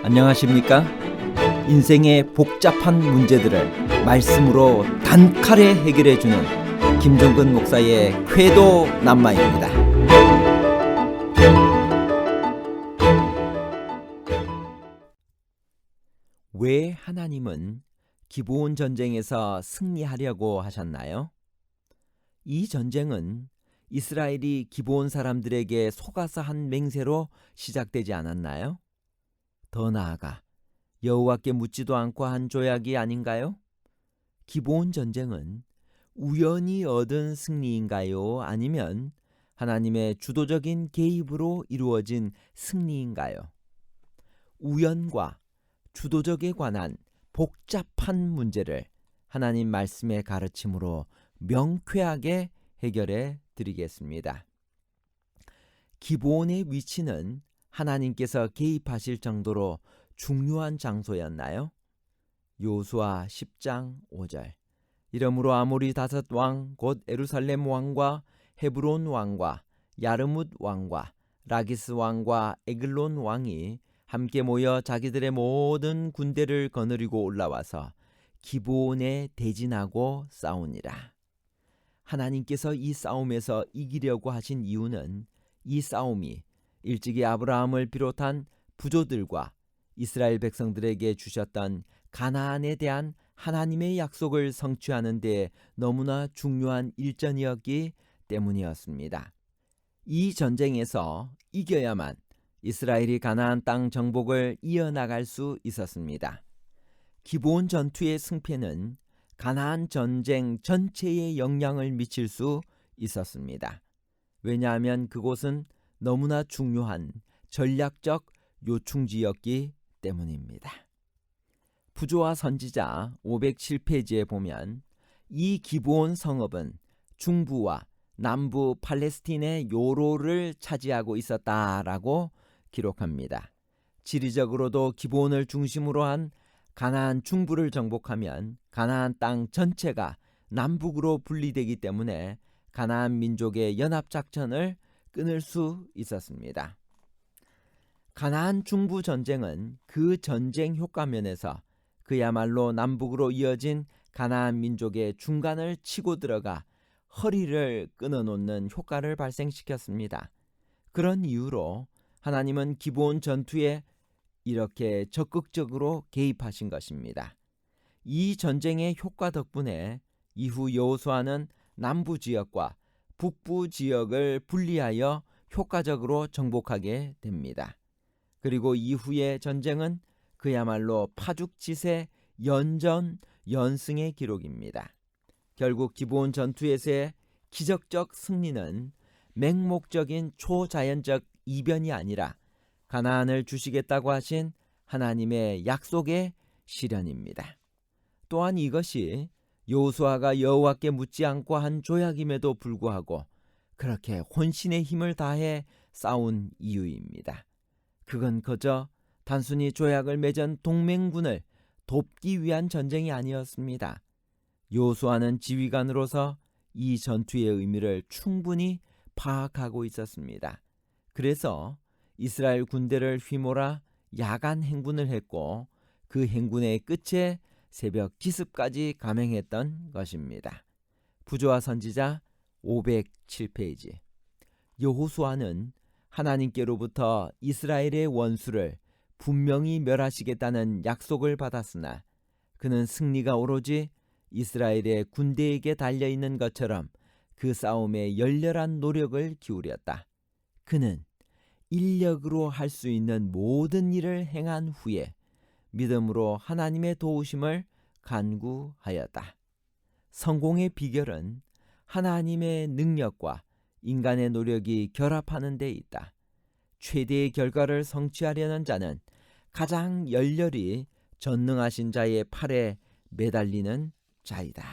안녕하십니까? 인생의 복잡한 문제들을 말씀으로 단칼에 해결해주는 김종근 목사의 쾌도 남마입니다. 왜 하나님은 기브온 전쟁에서 승리하려고 하셨나요? 이 전쟁은 이스라엘이 기브온 사람들에게 속아서 한 맹세로 시작되지 않았나요? 더 나아가 여호와께 묻지도 않고 한 조약이 아닌가요? 기브온 전쟁은 우연히 얻은 승리인가요? 아니면 하나님의 주도적인 개입으로 이루어진 승리인가요? 우연과 주도적에 관한 복잡한 문제를 하나님 말씀의 가르침으로 명쾌하게 해결해 드리겠습니다. 기브온의 위치는 하나님께서 개입하실 정도로 중요한 장소였나요? 여호수아 10장 5절. 이러므로 아모리 다섯 왕 곧 예루살렘 왕과 헤브론 왕과 야르뭇 왕과 라기스 왕과 에글론 왕이 함께 모여 자기들의 모든 군대를 거느리고 올라와서 기브온에 대진하고 싸우니라. 하나님께서 이 싸움에서 이기려고 하신 이유는 이 싸움이 일찍이 아브라함을 비롯한 부조들과 이스라엘 백성들에게 주셨던 가나안에 대한 하나님의 약속을 성취하는 데 너무나 중요한 일전이었기 때문이었습니다. 이 전쟁에서 이겨야만 이스라엘이 가나안 땅 정복을 이어나갈 수 있었습니다. 기브온 전투의 승패는 가나안 전쟁 전체에 영향을 미칠 수 있었습니다. 왜냐하면 그곳은 너무나 중요한 전략적 요충지였기 때문입니다. 부조와 선지자 507페이지에 보면 이 기브온 성읍은 중부와 남부 팔레스틴의 요로를 차지하고 있었다라고 기록합니다. 지리적으로도 기브온을 중심으로 한 가나안 중부를 정복하면 가나안 땅 전체가 남북으로 분리되기 때문에 가나안 민족의 연합작전을 끊을 수 있었습니다. 가나안 중부 전쟁은 그 전쟁 효과면에서 그야말로 남북으로 이어진 가나안 민족의 중간을 치고 들어가 허리를 끊어놓는 효과를 발생시켰습니다. 그런 이유로 하나님은 기브온 전투에 이렇게 적극적으로 개입하신 것입니다. 이 전쟁의 효과 덕분에 이후 여호수아는 남부 지역과 북부 지역을 분리하여 효과적으로 정복하게 됩니다. 그리고 이후의 전쟁은 그야말로 파죽지세 연전 연승의 기록입니다. 결국 기브온 전투에서의 기적적 승리는 맹목적인 초자연적 이변이 아니라 가나안을 주시겠다고 하신 하나님의 약속의 실현입니다. 또한 이것이 여호수아가 여호와께 묻지 않고 한 조약임에도 불구하고 그렇게 혼신의 힘을 다해 싸운 이유입니다. 그건 그저 단순히 조약을 맺은 동맹군을 돕기 위한 전쟁이 아니었습니다. 여호수아는 지휘관으로서 이 전투의 의미를 충분히 파악하고 있었습니다. 그래서 이스라엘 군대를 휘몰아 야간 행군을 했고 그 행군의 끝에 새벽 기습까지 감행했던 것입니다. 부조와 선지자 507페이지. 여호수아는 하나님께로부터 이스라엘의 원수를 분명히 멸하시겠다는 약속을 받았으나 그는 승리가 오로지 이스라엘의 군대에게 달려있는 것처럼 그 싸움에 열렬한 노력을 기울였다. 그는 인력으로 할 수 있는 모든 일을 행한 후에 믿음으로 하나님의 도우심을 간구하였다. 성공의 비결은 하나님의 능력과 인간의 노력이 결합하는 데 있다. 최대의 결과를 성취하려는 자는 가장 열렬히 전능하신 자의 팔에 매달리는 자이다.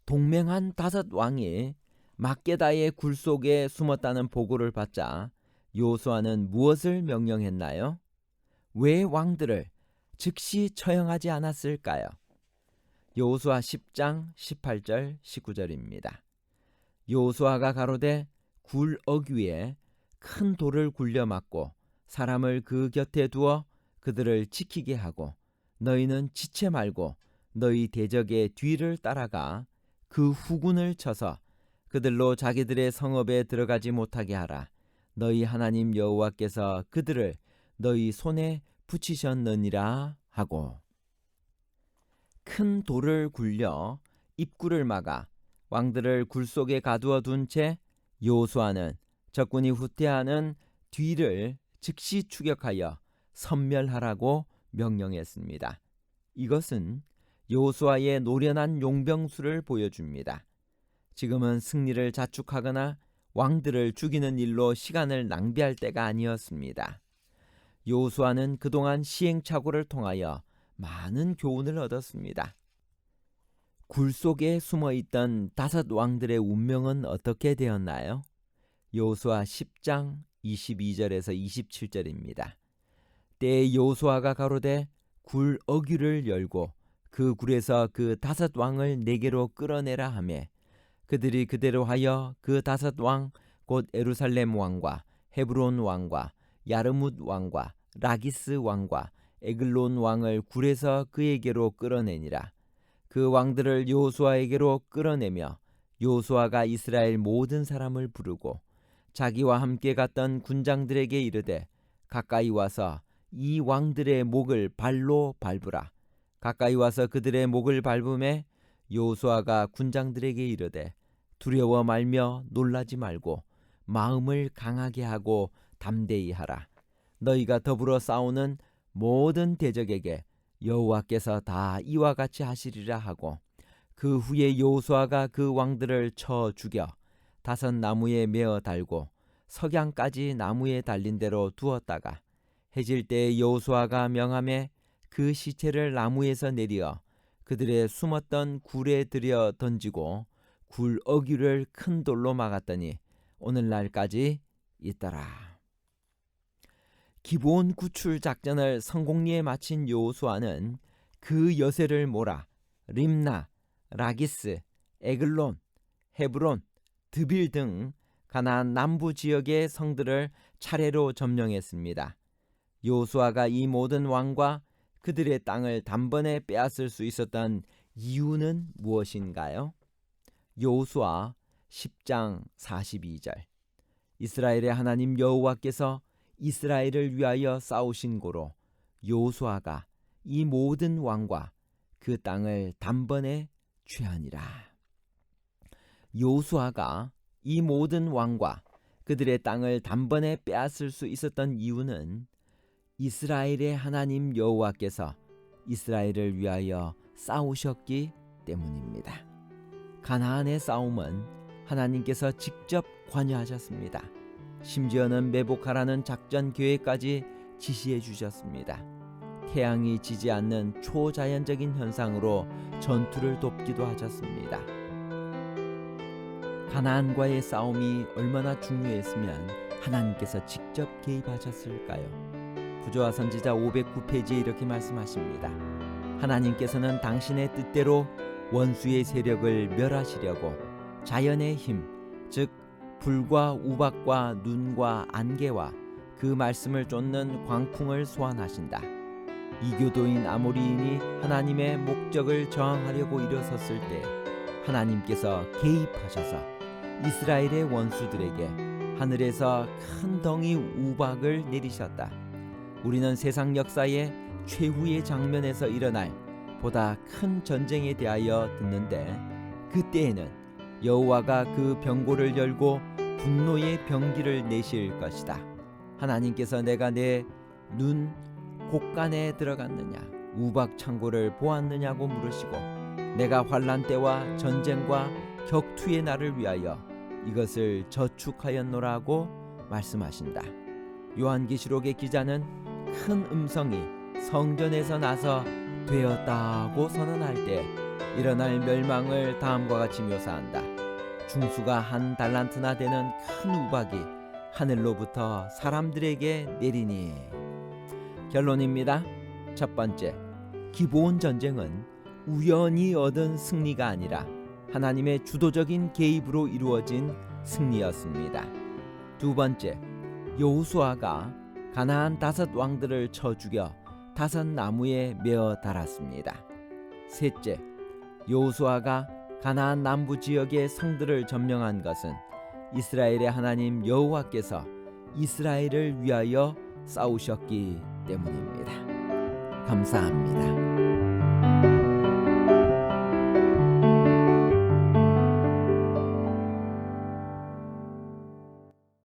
동맹한 다섯 왕이 막게다의 굴 속에 숨었다는 보고를 받자 여호수아는 무엇을 명령했나요? 왜 왕들을 즉시 처형하지 않았을까요? 여호수아 10장 18절 19절입니다. 여호수아가 가로되 굴 어귀에 큰 돌을 굴려 막고 사람을 그 곁에 두어 그들을 지키게 하고 너희는 지체 말고 너희 대적의 뒤를 따라가 그 후군을 쳐서 그들로 자기들의 성읍에 들어가지 못하게 하라. 너희 하나님 여호와께서 그들을 너희 손에 붙이셨느니라 하고 큰 돌을 굴려 입구를 막아 왕들을 굴 속에 가두어 둔 채 여호수아는 적군이 후퇴하는 뒤를 즉시 추격하여 섬멸하라고 명령했습니다. 이것은 여호수아의 노련한 용병수를 보여줍니다. 지금은 승리를 자축하거나 왕들을 죽이는 일로 시간을 낭비할 때가 아니었습니다. 여호수아는 그동안 시행착오를 통하여 많은 교훈을 얻었습니다. 굴 속에 숨어있던 5 왕들의 운명은 어떻게 되었나요? 여호수아 10장 22절에서 27절입니다. 때에 여호수아가 가로되 굴 어귀를 열고 그 굴에서 그 5 왕을 내게로 끌어내라 하매 그들이 그대로 하여 그 5 왕 곧 예루살렘 왕과 헤브론 왕과 야르뭇 왕과 라기스 왕과 에글론 왕을 굴에서 그에게로 끌어내니라. 그 왕들을 여호수아에게로 끌어내며 여호수아가 이스라엘 모든 사람을 부르고 자기와 함께 갔던 군장들에게 이르되 가까이 와서 이 왕들의 목을 발로 밟으라. 가까이 와서 그들의 목을 밟음에 여호수아가 군장들에게 이르되 두려워 말며 놀라지 말고 마음을 강하게 하고 담대히 하라. 너희가 더불어 싸우는 모든 대적에게 여호와께서 다 이와 같이 하시리라 하고 그 후에 여호수아가 그 왕들을 쳐 죽여 5 나무에 메어 달고 석양까지 나무에 달린 대로 두었다가 해질 때에 여호수아가 명하매 그 시체를 나무에서 내리어 그들의 숨었던 굴에 들여 던지고 굴 어귀를 큰 돌로 막았더니 오늘날까지 있더라. 기브온 구출 작전을 성공리에 마친 여호수아는 그 여세를 몰아 림나, 라기스, 에글론, 헤브론, 드빌 등 가나안 남부 지역의 성들을 차례로 점령했습니다. 여호수아가 이 모든 왕과 그들의 땅을 단번에 빼앗을 수 있었던 이유는 무엇인가요? 여호수아 10장 42절 이스라엘의 하나님 여호와께서 이스라엘을 위하여 싸우신 고로 여호수아가 이 모든 왕과 그 땅을 단번에 취하니라. 여호수아가 이 모든 왕과 그들의 땅을 단번에 빼앗을 수 있었던 이유는 이스라엘의 하나님 여호와께서 이스라엘을 위하여 싸우셨기 때문입니다. 가나안의 싸움은 하나님께서 직접 관여하셨습니다. 심지어는 매복하라는 작전 계획까지 지시해 주셨습니다. 태양이 지지 않는 초자연적인 현상으로 전투를 돕기도 하셨습니다. 가나안과의 싸움이 얼마나 중요했으면 하나님께서 직접 개입하셨을까요? 구조화 선지자 509페이지에 이렇게 말씀하십니다. 하나님께서는 당신의 뜻대로 원수의 세력을 멸하시려고 자연의 힘, 즉 불과 우박과 눈과 안개와 그 말씀을 쫓는 광풍을 소환하신다. 이교도인 아모리인이 하나님의 목적을 저항하려고 일어섰을 때 하나님께서 개입하셔서 이스라엘의 원수들에게 하늘에서 큰 덩이 우박을 내리셨다. 우리는 세상 역사의 최후의 장면에서 일어날 보다 큰 전쟁에 대하여 듣는데 그때에는 여호와가 그 병고를 열고 분노의 병기를 내실 것이다. 하나님께서 내가 내 눈 곳간에 들어갔느냐 우박 창고를 보았느냐고 물으시고 내가 환난 때와 전쟁과 격투의 날을 위하여 이것을 저축하였노라고 말씀하신다. 요한계시록의 기자는 큰 음성이 성전에서 나서 되었다고 선언할 때 일어날 멸망을 다음과 같이 묘사한다. 중수가 1 달란트나 되는 큰 우박이 하늘로부터 사람들에게 내리니. 결론입니다. 첫 번째, 기브온 전쟁은 우연히 얻은 승리가 아니라 하나님의 주도적인 개입으로 이루어진 승리였습니다. 두 번째, 여호수아가 가나안 5 왕들을 쳐 죽여 5 나무에 메어 달았습니다. 셋째, 여호수아가 가나안 남부 지역의 성들을 점령한 것은 이스라엘의 하나님 여호와께서 이스라엘을 위하여 싸우셨기 때문입니다. 감사합니다.